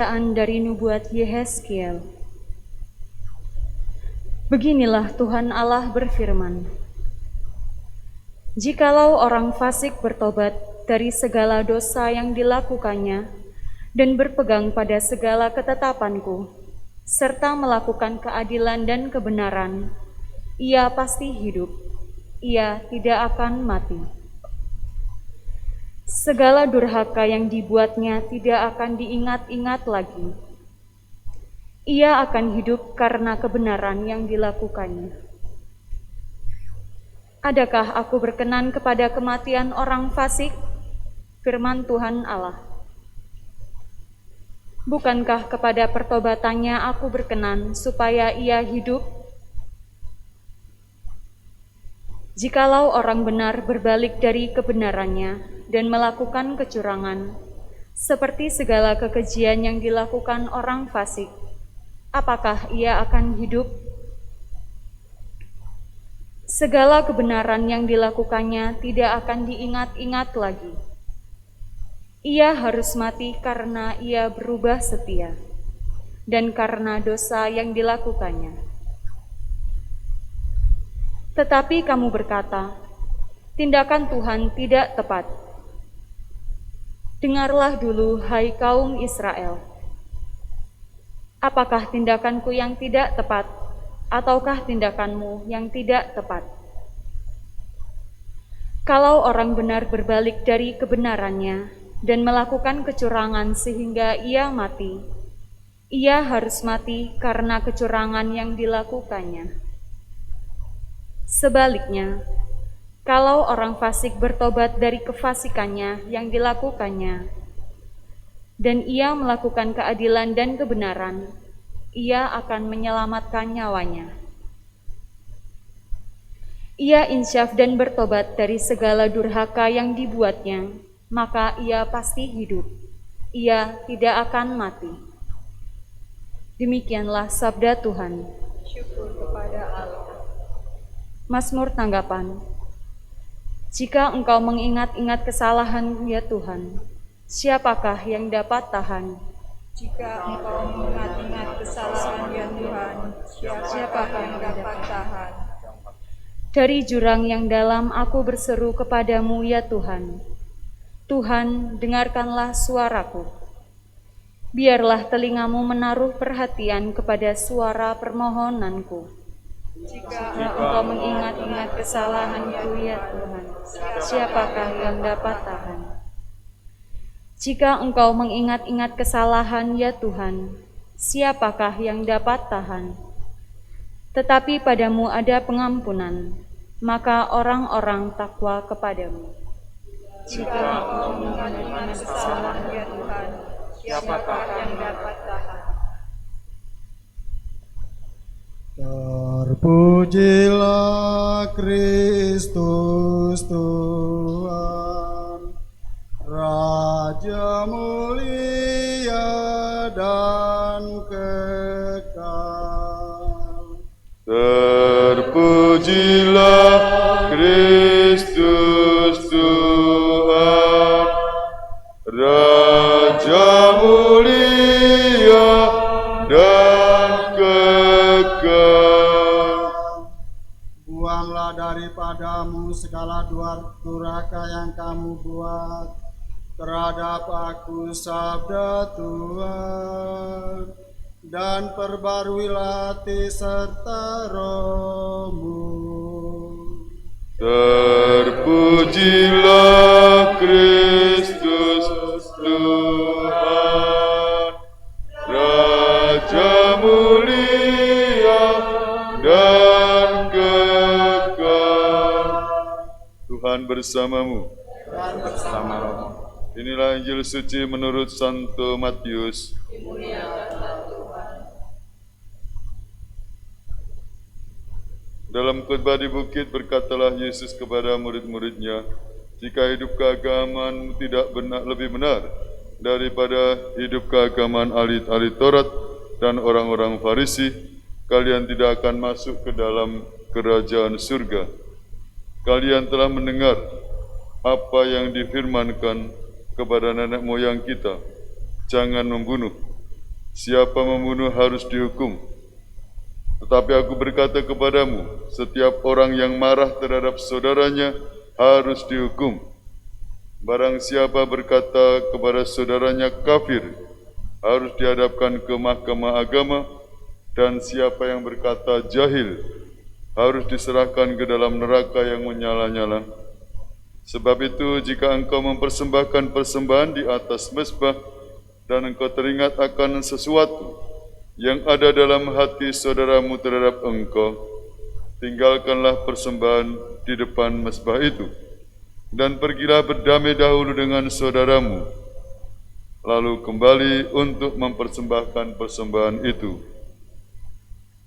Dari nubuat Yehezkiel. Beginilah Tuhan Allah berfirman, jikalau orang fasik bertobat dari segala dosa yang dilakukannya dan berpegang pada segala ketetapanku, serta melakukan keadilan dan kebenaran, ia pasti hidup, ia tidak akan mati. Segala durhaka yang dibuatnya tidak akan diingat-ingat lagi. Ia akan hidup karena kebenaran yang dilakukannya. Adakah aku berkenan kepada kematian orang fasik? Firman Tuhan Allah. Bukankah kepada pertobatannya aku berkenan supaya ia hidup? Jikalau orang benar berbalik dari kebenarannya dan melakukan kecurangan, seperti segala kekejian yang dilakukan orang fasik, apakah ia akan hidup? Segala kebenaran yang dilakukannya tidak akan diingat-ingat lagi. Ia harus mati karena ia berubah setia, dan karena dosa yang dilakukannya. Tetapi kamu berkata, tindakan Tuhan tidak tepat. Dengarlah dulu, hai kaum Israel. Apakah tindakanku yang tidak tepat, ataukah tindakanmu yang tidak tepat? Kalau orang benar berbalik dari kebenarannya dan melakukan kecurangan sehingga ia mati, ia harus mati karena kecurangan yang dilakukannya. Sebaliknya, kalau orang fasik bertobat dari kefasikannya yang dilakukannya, dan ia melakukan keadilan dan kebenaran, ia akan menyelamatkan nyawanya. Ia insyaf dan bertobat dari segala durhaka yang dibuatnya, maka ia pasti hidup. Ia tidak akan mati. Demikianlah sabda Tuhan. Syukur kepada Allah. Mazmur tanggapan. Jika engkau mengingat-ingat kesalahan, ya Tuhan, siapakah yang dapat tahan? Jika engkau mengingat-ingat kesalahan ya Tuhan, siapakah yang dapat tahan? Dari jurang yang dalam aku berseru kepadamu, ya Tuhan. Tuhan, dengarkanlah suaraku. Biarlah telingamu menaruh perhatian kepada suara permohonanku. Jika engkau mengingat-ingat kesalahanku, ya Tuhan, siapakah yang dapat tahan? Jika engkau mengingat-ingat kesalahan, ya Tuhan, siapakah yang dapat tahan? Tetapi padamu ada pengampunan, maka orang-orang takwa kepadamu. Jika engkau mengingat-ingat kesalahan ya Tuhan, siapakah yang dapat tahan? Terpujilah Kristus Tuhan, Raja mulia dan kekal. Terpujilah Kristus Tuhan, Raja mulia dan kekal. Buanglah daripadamu segala durhaka yang kamu buat terhadap aku, sabda Tuhan, dan perbaruilah hati serta rohmu. Terpujilah Kristus Tuhan, Raja mulia dan kekal. Tuhan bersamamu. Dan bersama rohmu. Inilah Injil suci menurut Santo Matius. Dalam khotbah di bukit berkatalah Yesus kepada murid-muridnya, jika hidup keagamaan tidak lebih benar daripada hidup keagamaan ahli-ahli Taurat dan orang-orang Farisi, kalian tidak akan masuk ke dalam kerajaan surga. Kalian telah mendengar apa yang difirmankan kepada nenek moyang kita, jangan membunuh, siapa membunuh harus dihukum. Tetapi aku berkata kepadamu, setiap orang yang marah terhadap saudaranya harus dihukum. Barang siapa berkata kepada saudaranya kafir, harus dihadapkan ke mahkamah agama, dan siapa yang berkata jahil, harus diserahkan ke dalam neraka yang menyala-nyala. Sebab itu, jika engkau mempersembahkan persembahan di atas mezbah, dan engkau teringat akan sesuatu yang ada dalam hati saudaramu terhadap engkau, tinggalkanlah persembahan di depan mezbah itu, dan pergilah berdamai dahulu dengan saudaramu, lalu kembali untuk mempersembahkan persembahan itu.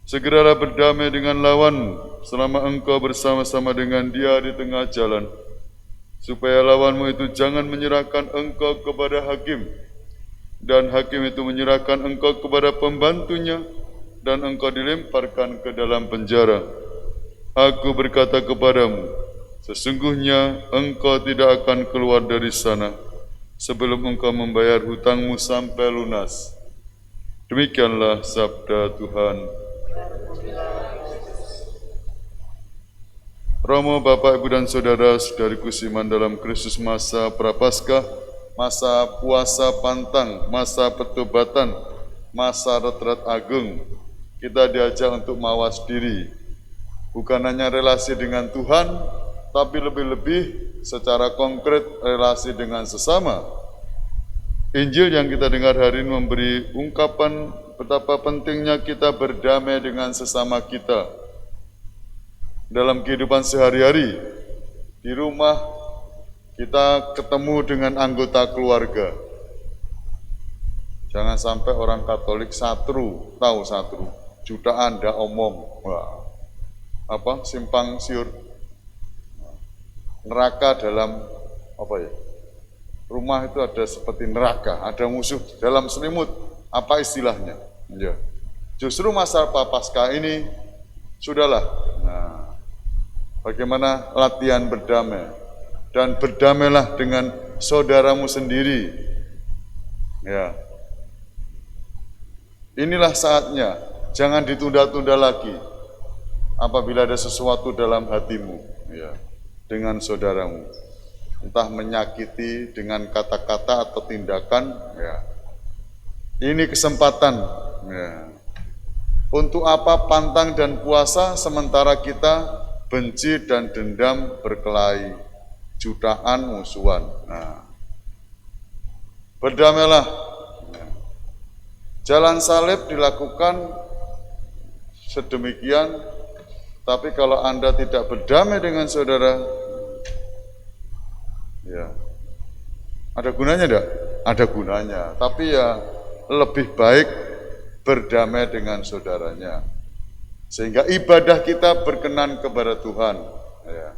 Segeralah berdamai dengan lawanmu selama engkau bersama-sama dengan dia di tengah jalan, supaya lawanmu itu jangan menyerahkan engkau kepada hakim, dan hakim itu menyerahkan engkau kepada pembantunya, dan engkau dilemparkan ke dalam penjara. Aku berkata kepadamu, sesungguhnya engkau tidak akan keluar dari sana sebelum engkau membayar hutangmu sampai lunas. Demikianlah sabda Tuhan. Romo, Bapak, Ibu, dan Saudara, saudariku seiman dalam Kristus, masa Prapaskah, masa puasa pantang, masa pertobatan, masa retret agung, kita diajak untuk mawas diri. Bukan hanya relasi dengan Tuhan, tapi lebih-lebih secara konkret relasi dengan sesama. Injil yang kita dengar hari ini memberi ungkapan betapa pentingnya kita berdamai dengan sesama kita dalam kehidupan sehari-hari. Di rumah kita ketemu dengan anggota keluarga. Jangan sampai orang Katolik satru, tahu satru, jutaan ndak omong. Wah, simpang siur. Neraka dalam rumah itu ada seperti neraka, ada musuh dalam selimut. Apa istilahnya? Ya. Justru masa Prapaskah ini sudahlah. Nah, bagaimana latihan berdamai, dan berdamailah dengan saudaramu sendiri. Ya. Inilah saatnya, jangan ditunda-tunda lagi. Apabila ada sesuatu dalam hatimu, ya, dengan saudaramu, entah menyakiti dengan kata-kata atau tindakan, ya. Ini kesempatan, ya. Untuk apa pantang dan puasa sementara kita benci dan dendam berkelahi, jutaan musuhan. Nah, berdamailah. Jalan salib dilakukan sedemikian, tapi kalau Anda tidak berdamai dengan saudara, ya, ada gunanya enggak? Ada gunanya, tapi ya lebih baik berdamai dengan saudaranya, sehingga ibadah kita berkenan kepada Tuhan. Ya.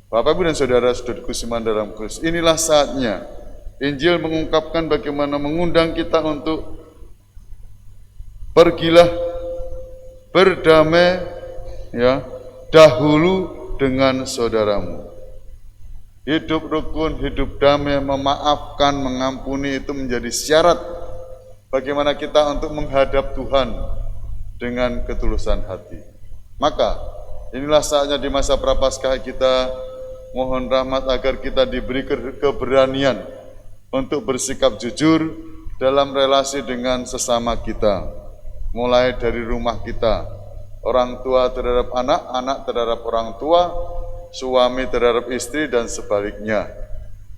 Bapak, Ibu, dan saudara-saudariku seiman dalam Kristus, inilah saatnya Injil mengungkapkan bagaimana mengundang kita untuk pergilah berdamai, ya, dahulu dengan saudaramu. Hidup rukun, hidup damai, memaafkan, mengampuni itu menjadi syarat bagaimana kita untuk menghadap Tuhan dengan ketulusan hati. Maka inilah saatnya di masa Prapaskah kita mohon rahmat agar kita diberi keberanian untuk bersikap jujur dalam relasi dengan sesama kita. Mulai dari rumah kita, orang tua terhadap anak, anak terhadap orang tua, suami terhadap istri, dan sebaliknya.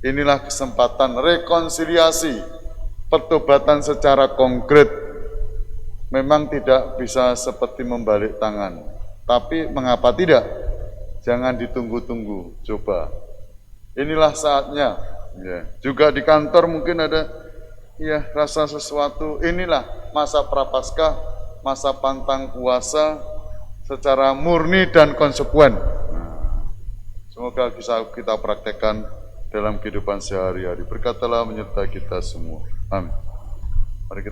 Inilah kesempatan rekonsiliasi, pertobatan secara konkret. Memang tidak bisa seperti membalik tangan, tapi mengapa tidak? Jangan ditunggu-tunggu, coba. Inilah saatnya. Ya. Juga di kantor mungkin ada rasa sesuatu. Inilah masa Prapaskah, masa pantang puasa secara murni dan konsekuen. Semoga bisa kita praktekkan dalam kehidupan sehari-hari. Berkatalah menyertai kita semua. Amin. Mari kita